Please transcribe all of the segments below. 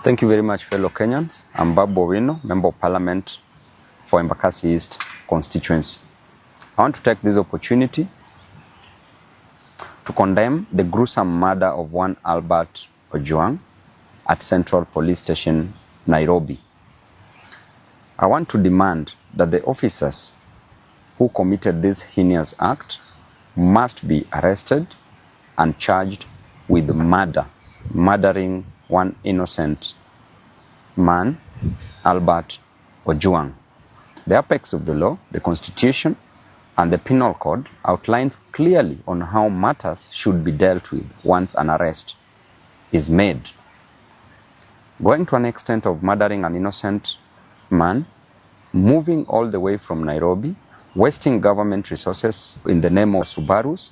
Thank you very much, fellow Kenyans. I'm Babu Owino, Member of Parliament for Embakasi East constituency. I want to take this opportunity to condemn the gruesome murder of one Albert Ojwang at Central Police Station, Nairobi. I want to demand that the officers who committed this heinous act must be arrested and charged with murdering one innocent man, Albert Ojwang. The apex of the law, the Constitution, and the Penal Code outlines clearly on how matters should be dealt with once an arrest is made. Going to an extent of murdering an innocent man, moving all the way from Nairobi, wasting government resources in the name of Subarus,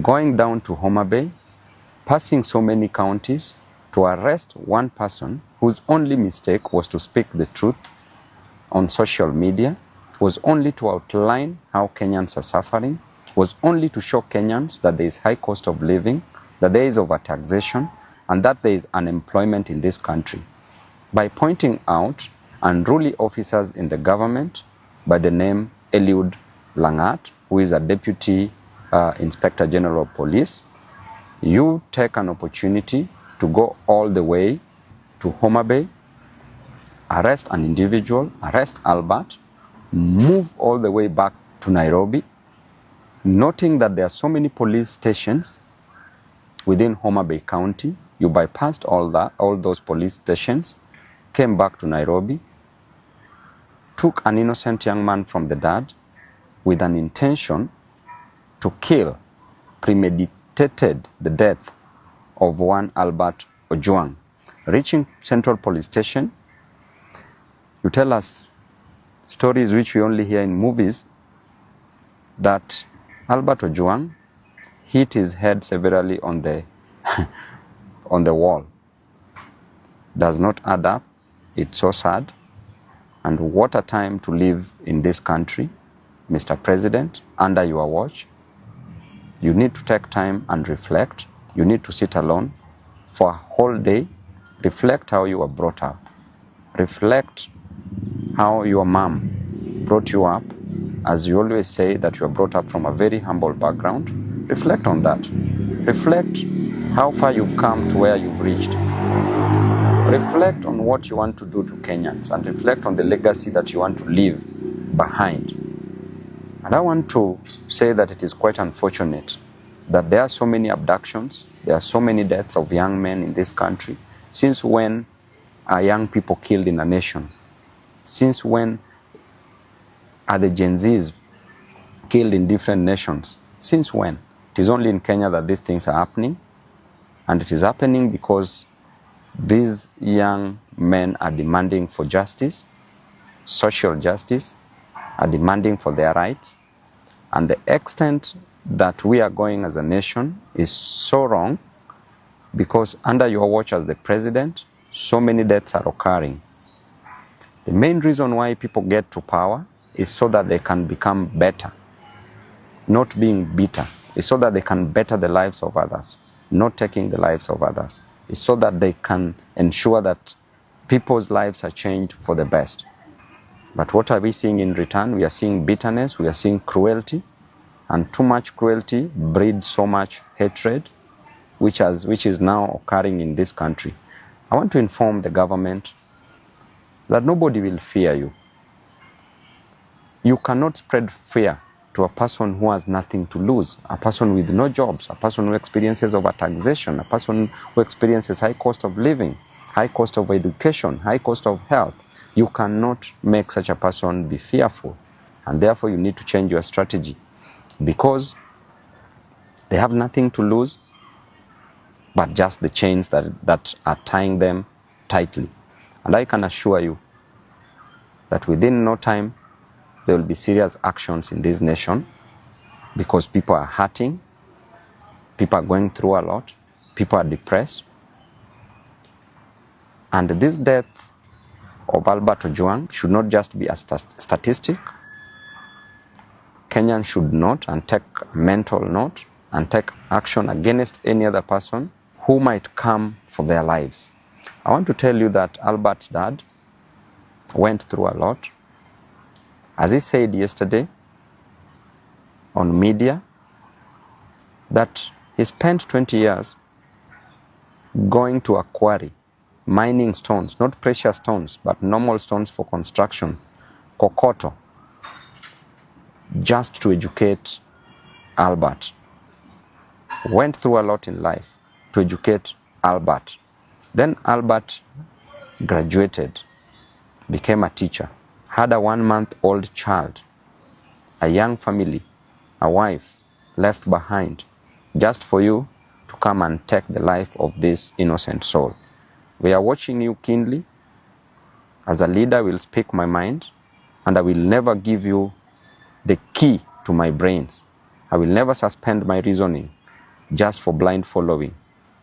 going down to Homa Bay, passing so many counties to arrest one person whose only mistake was to speak the truth on social media, was only to outline how Kenyans are suffering, was only to show Kenyans that there is high cost of living, that there is overtaxation, and that there is unemployment in this country. By pointing out unruly officers in the government by the name Eliud Langat, who is a Deputy Inspector General of Police, you take an opportunity to go all the way to Homa Bay, arrest an individual, arrest Albert, move all the way back to Nairobi, noting that there are so many police stations within Homa Bay County. You bypassed all those police stations, came back to Nairobi, took an innocent young man from the dad with an intention to kill, premeditated the death of one Albert Ojwang. Reaching Central Police Station, you tell us stories which we only hear in movies that Albert Ojwang hit his head severely on the on the wall. Does not add up. It's so sad. And what a time to live in this country, Mr. President, under your watch. You need to take time and reflect. You need to sit alone for a whole day. Reflect how you were brought up. Reflect how your mom brought you up. As you always say that you were brought up from a very humble background. Reflect on that. Reflect how far you've come to where you've reached. Reflect on what you want to do to Kenyans and reflect on the legacy that you want to leave behind. And I want to say that it is quite unfortunate that there are so many abductions, there are so many deaths of young men in this country. Since when are young people killed in a nation? Since when are the Gen Zs killed in different nations? Since when? It is only in Kenya that these things are happening. And it is happening because these young men are demanding for justice, social justice, are demanding for their rights. And the extent that we are going as a nation is so wrong because under your watch as the president, so many deaths are occurring. The main reason why people get to power is so that they can become better, not being bitter. It's so that they can better the lives of others, not taking the lives of others. It's so that they can ensure that people's lives are changed for the best. But what are we seeing in return? We are seeing bitterness, we are seeing cruelty, and too much cruelty breeds so much hatred, which is now occurring in this country. I want to inform the government that nobody will fear you. You cannot spread fear to a person who has nothing to lose, a person with no jobs, a person who experiences overtaxation, a person who experiences high cost of living, high cost of education, high cost of health. You cannot make such a person be fearful. And therefore you need to change your strategy because they have nothing to lose but just the chains that are tying them tightly. And I can assure you that within no time, there will be serious actions in this nation because people are hurting, people are going through a lot, people are depressed. And this death of Albert Ojwang should not just be a statistic. Kenyans should note and take mental note and take action against any other person who might come for their lives. I want to tell you that Albert's dad went through a lot. As he said yesterday on media, that he spent 20 years going to a quarry, mining stones, not precious stones, but normal stones for construction, kokoto, just to educate Albert. Went through a lot in life to educate Albert. Then Albert graduated, became a teacher, had a 1-month-old child, a young family, a wife left behind, just for you to come and take the life of this innocent soul. We are watching you keenly. As a leader, I will speak my mind, and I will never give you the key to my brains. I will never suspend my reasoning just for blind following.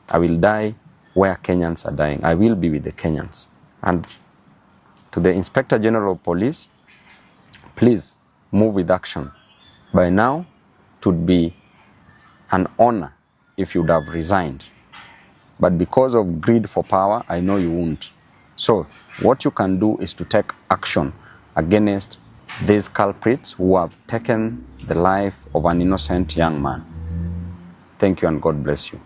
I will die where Kenyans are dying. I will be with the Kenyans. And to the Inspector General of Police, please move with action. By now, it would be an honor if you would have resigned. But because of greed for power, I know you won't. So what you can do is to take action against these culprits who have taken the life of an innocent young man. Thank you and God bless you.